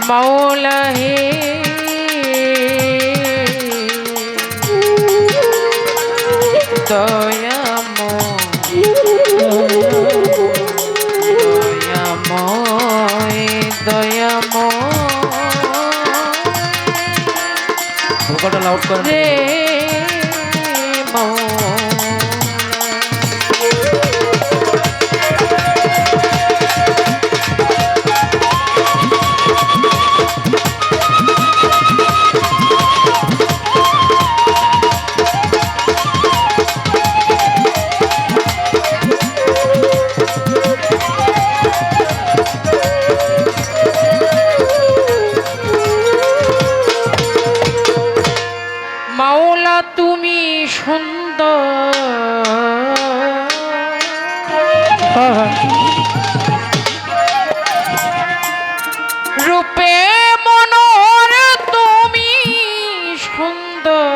মাওলা হে ভোকালটা লাউড করে রে মাওলা তুমি সুন্দর রূপে মনোর তুমি সুন্দর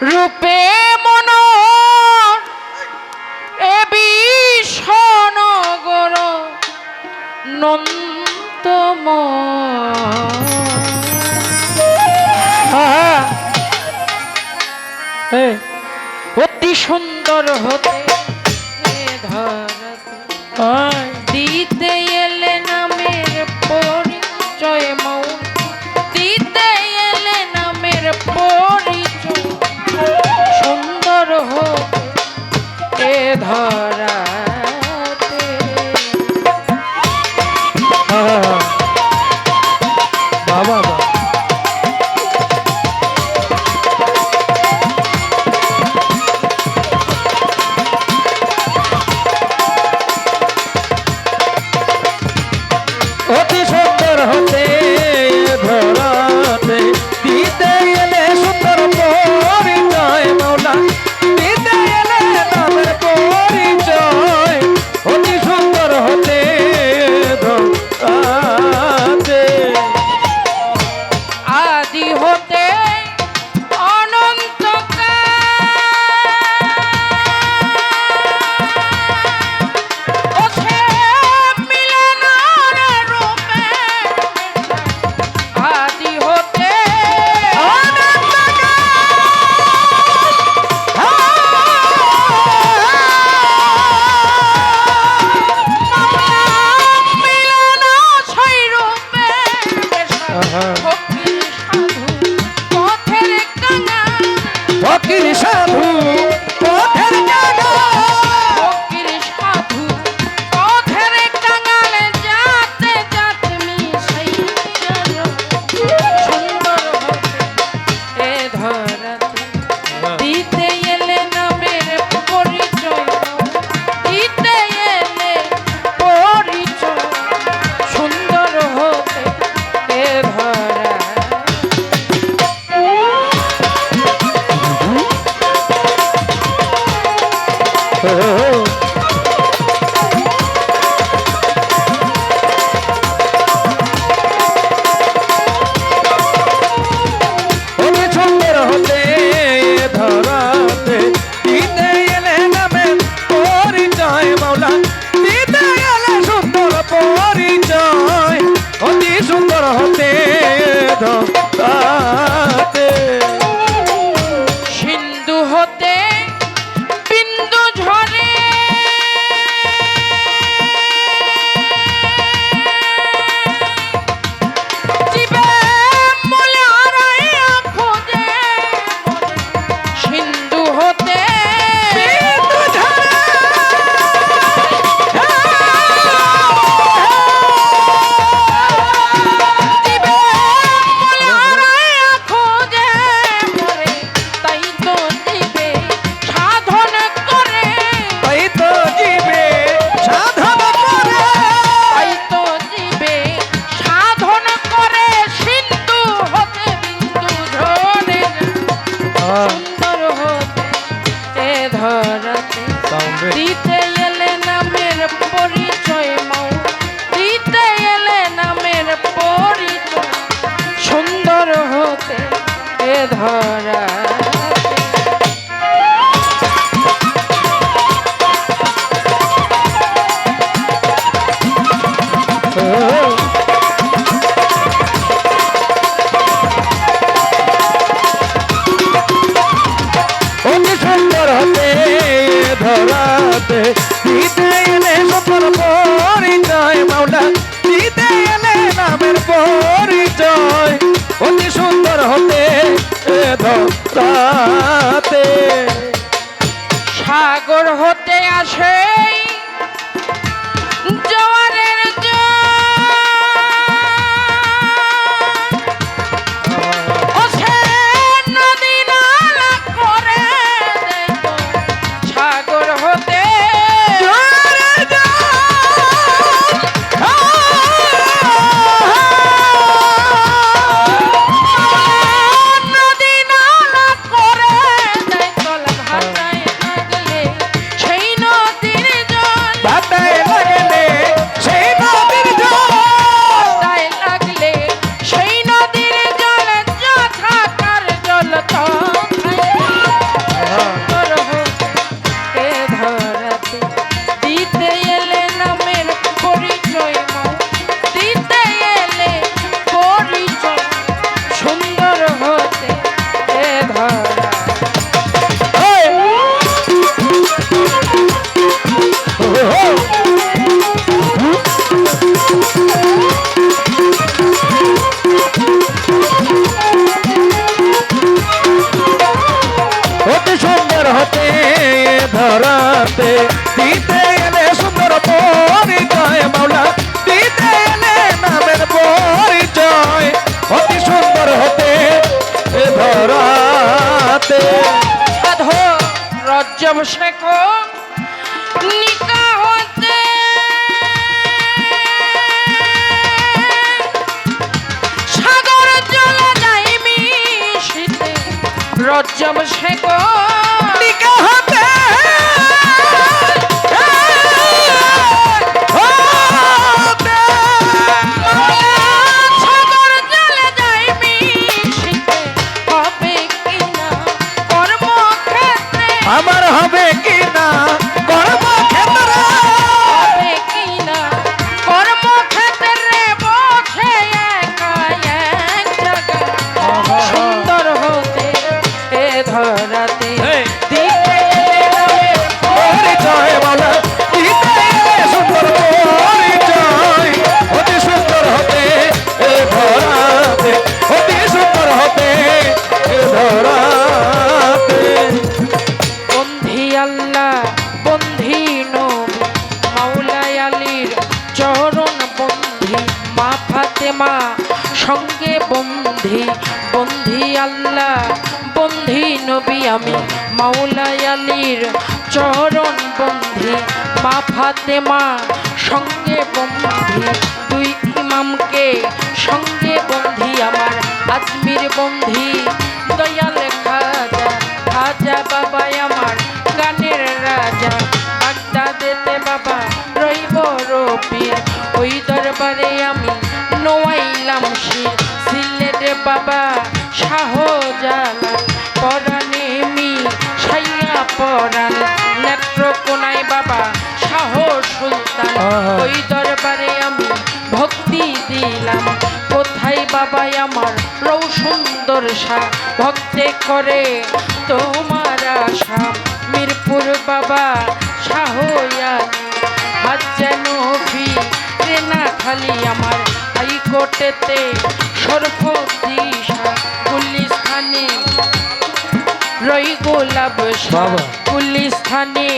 রূপে মনোর এ বিশ্বনগর নন্দম অতি সুন্দর হতে দিতে এলে নামের পরিচয় মৌ দিতে এলে নামের পরিচয় সুন্দর হতে ধরা অতি সুন্দর হতে ধরাতে দিতে এলে সুন্দর পরিচয় মাওলা দিতে এলে নামের পরিচয় অতি সুন্দর হতে ধরাতে আদি হতে ফকির সাধু পথের ফকির সাধু পথের কাঙাল যাতে যাতে মিশাই সুন্দর হতে এ ধরাতে দিতে এলে নামের পরিচয় দিতে এলে পরিচয় সুন্দর হতে এ ধরা অতি সুন্দর হতে ধরাতে দিতে এলে নামের পরিচয় মাওলা দিতে এলে সুন্দর পরিচয় অতি সুন্দর হতে ধরাতে সিন্ধু হতে বিন্দু ঝরে জীবে মূলে হারাইয়া খোঁজে সিন্ধু হতে বিন্দু ঝরে জীবে মূলে হারাইয়া খোঁজে মরে তাই তো জীবে সাধন করে তাই তো জীবে সাধন করে তাই তো জীবে সাধন করে সিন্ধু হতে বিন্দু ঝরে সুন্দর হতে এ ধরাতে দিতে এলে নামের পরিচয় মৌ দিতে এলে নামের পরিচয় সুন্দর হতে এ ধরা ধরাতে দিতে এলে সফল পরিচয় মাওলা দিতে এলে নামের পরিচয় অতি সুন্দর হতে এ ধরাতে সাগর হতে আসে জোয়ারের ও সে নদী নালা করে দেয় তো সাগর হতে নদী নালা করে দেয় তল ভাটায় লাগলে সেই নদীর জল বাতায় লাগলে সেই নদীর জল ভাটায় লাগলে সেই নদীর জল যথাকার জল তথায় সুন্দর হতে এ ধরাতে দিতে এলে নামের পরিচয় মৌ দিতে এলে পরিচয় সুন্দর হতে এ ধরা অতি সুন্দর হতে এ ধরাতে দিতে এলে সুন্দর পরিচয় মাওলা দিতে এলে নামের পরিচয় অতি সুন্দর হতে এ ধরাতে সাধো রজ্জব শেখ নিকা হতে সাগর জল যায় মিশিতে রজ্জব শেখ নিকা হতে সাগর জলে যায় মিশিতে হবে কিনা কর্মক্ষেত্রে আমার হবে কি না কর্মক্ষেত্রে হবে কিনা কর্মক্ষেত্রে বসে একা এক জায়গায় সুন্দর হতে এ ধরাতে এই। দিতে এলে নামের পরিচয় মাওলা দিতে এলে সুন্দর পরিচয় অতি সুন্দর হতে এ ধরাতে অতি সুন্দর হতে এ ধরাতে বন্ধি আল্লাহ বন্ধি নবী মাওলাই আলীর চরণ বন্ধি মা ফাতেমা সঙ্গে বন্ধি বন্ধি আল্লাহ বন্ধি নবী আমি মাওলাই আলীর চরণ বন্ধি মা ফাতেমা সঙ্গে বন্ধি দুই ইমামকে সঙ্গে বন্ধি আমার আজমির বন্ধি দয়াল খাজা খাজা বাবা আমার গানের রাজা বাগদাদেতে বাবা রইব রবির ওই দরবারে আমি নোয়াইলাম শির সিলেটে বাবা শাহজালাল পরাণে মি সাইয়া পরাণ নেত্রকোনায় বাবা শাহ সুলতান ওই দরবারে আমি ভক্তি দিলাম কোথায় বাবা আমার রৌ সুন্দর শাহ ভক্তে করে তোমার আশা মিরপুর বাবা শাহয়া হাজানফি ট্রেনা খালি আমার হাইকোর্টেতে সর্বদিশা পুলিশ থানে রই গোলাপ বাবা। পুলিশ থানে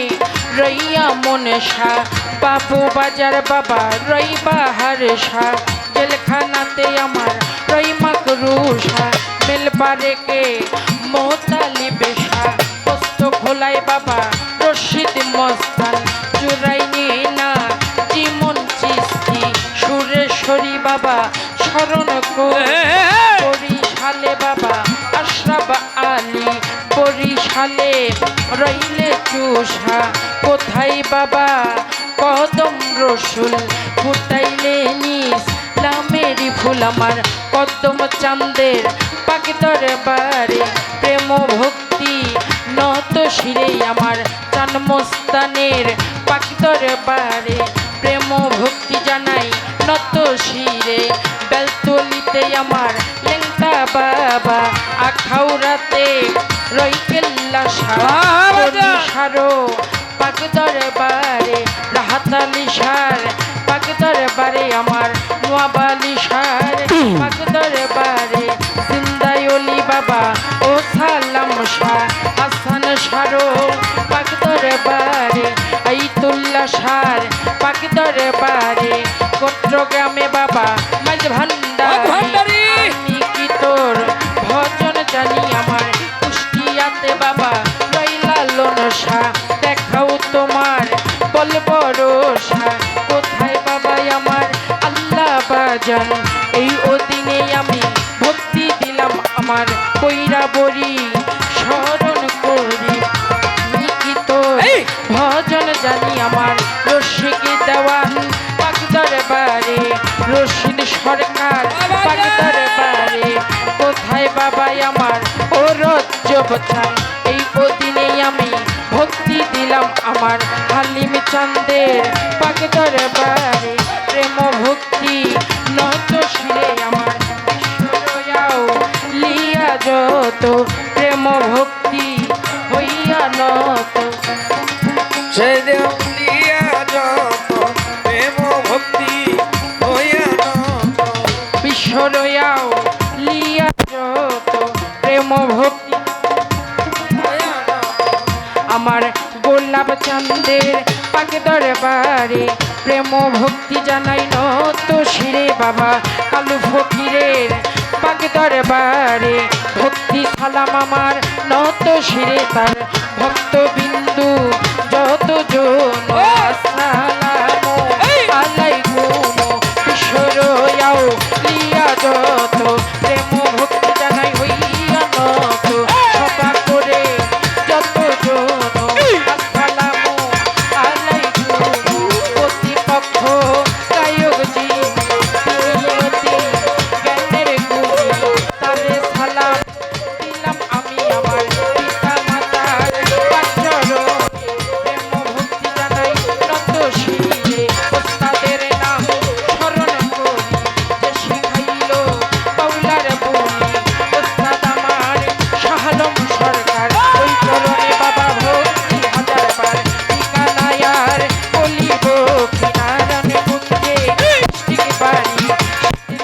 রইয়া মনে শাহ বাবু বাজার বাবা রই বাহার শাহ জেলখানাতে আমার রই মাকরু শাহ মেলবারে কে মোতালিব শাহ পোস্ত খোলায় বাবা রশিদ মস্তান জুরাইনি না জীবন চিস্তি সুরেশ্বরী বাবা শরণ বরিশালে বাবা আশরাফ আলী বরিশালে রইলে চুষা কোথায় বাবা কদম রসুল ফুটাইলে নিস লামেরি ফুল আমার কদম চাঁদের পাক দরবারে প্রেম ভক্তি নত শিরে আমার জন্মস্থানের পাক দরবারে প্রেম ভক্তি জানাই নত শিরে বেলতলিতে আমার লেংটা বাবা আখাউরাতে রই কেল্লা সারো পাক পাক দরবারে রাহাতালি সার পাক দরবারে আমার নোয়াবালি সার পাক দরবারে জিন্দাই অলি বাবা ও সালাম শাহ হাসান সারো পাক দরবারে আইতুল্লাহ সার পাক দরবারে চট্টগ্রামে বাবা মাঝ ভান্ডারি আমি কি তোর ভজন জানি আমার কুষ্টিয়াতে বাবা রইলা লোনসা দেখাও তোমার বলবো রোষা কোথায় বাবা আমার আল্লাহ বাজান এই অদিনে আমি ভক্তি দিলাম আমার কইরা বরি স্মরণ করি আমি কি তোর ভজন জানি আমার রসিক দেওয়ান পাক দরবারে রশিদ সরকার পাক দরবারে কোথায় বাবা আমার ও রজ্জবচান এই অদিনে আমি ভক্তি দিলাম আমার হালিম চাঁদের পাক দরবারে প্রেম ভক্তি নত শিরে আমার ঈশ্বরয়াও লিয়া যত প্রেম ভক্তি হইয়া নত সে দিয়া যত প্রেম ভক্তি হইয়া নত ঈশ্বরয়াও লিয়া যত প্রেম ভক্তি হইয়া নত আমার গোলাপ চাঁদের পাক দরবারে প্রেম ভক্তি জানাই নত শিরে বাবা কালু ফকিরের পাক দরবারে ভক্তি সালাম আমার নত শিরে তার ভক্ত বিন্দু যত জন আসসালামু আলাইকুম ঈশ্বরয়াও লিয়া যত প্রেম ভক্তি জানাই হইয়া নত সভা করে যত জন আসসালামু আলাইকুম প্রতিপক্ষ গায়ক জি প্রিয়তি জ্ঞানের গুণী তারে সালাম দিলাম আমি আমার পিতা মাতার পাচরণে প্রেম ভক্তি জানাই নত শিরে ওস্তাদের নাম স্মরণ করি যে শিখাইল বাউলার বনি ওস্তাদ আমার শাহালম সরকার ওই চরণে বাবা ভক্তি হাজার বার ঠিকানায়ার বলিব কিনারান কুঞ্জে ঠিক বাড়ি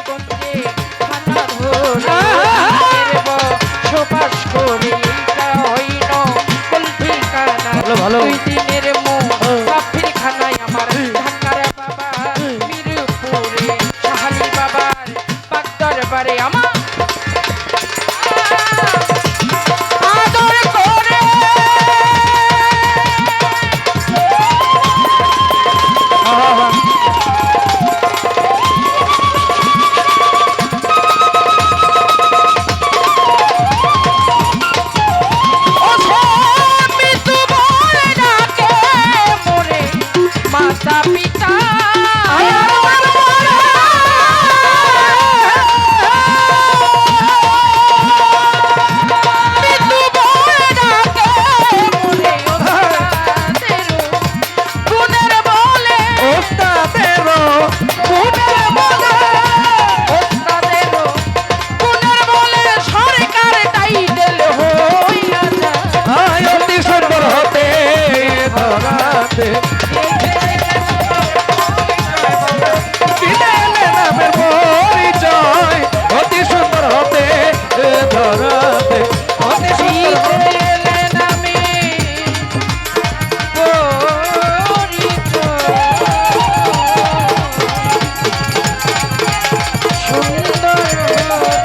গঞ্জে থানা ধরে বসবাস করে এইটা হইল কোন ঠিকানা ভালো। দুই দিনের মুসাফির খানায় আমার ঢাকার বাবা মিরপুরে শাহালি বাবার পাক দরবারে আমার আদর করে মৃত্যু বলে ডাকে মোরে মাতা পিতা মৃত্যু বলে ডাকে মোরে ওস্তাদেরও গুণের বলে ওস্তাদেরও গুণের বলে ওস্তাদেরও গুণের বলে সরকার টাইটেল হইয়া যায় অতি সুন্দর হতে ধরাতে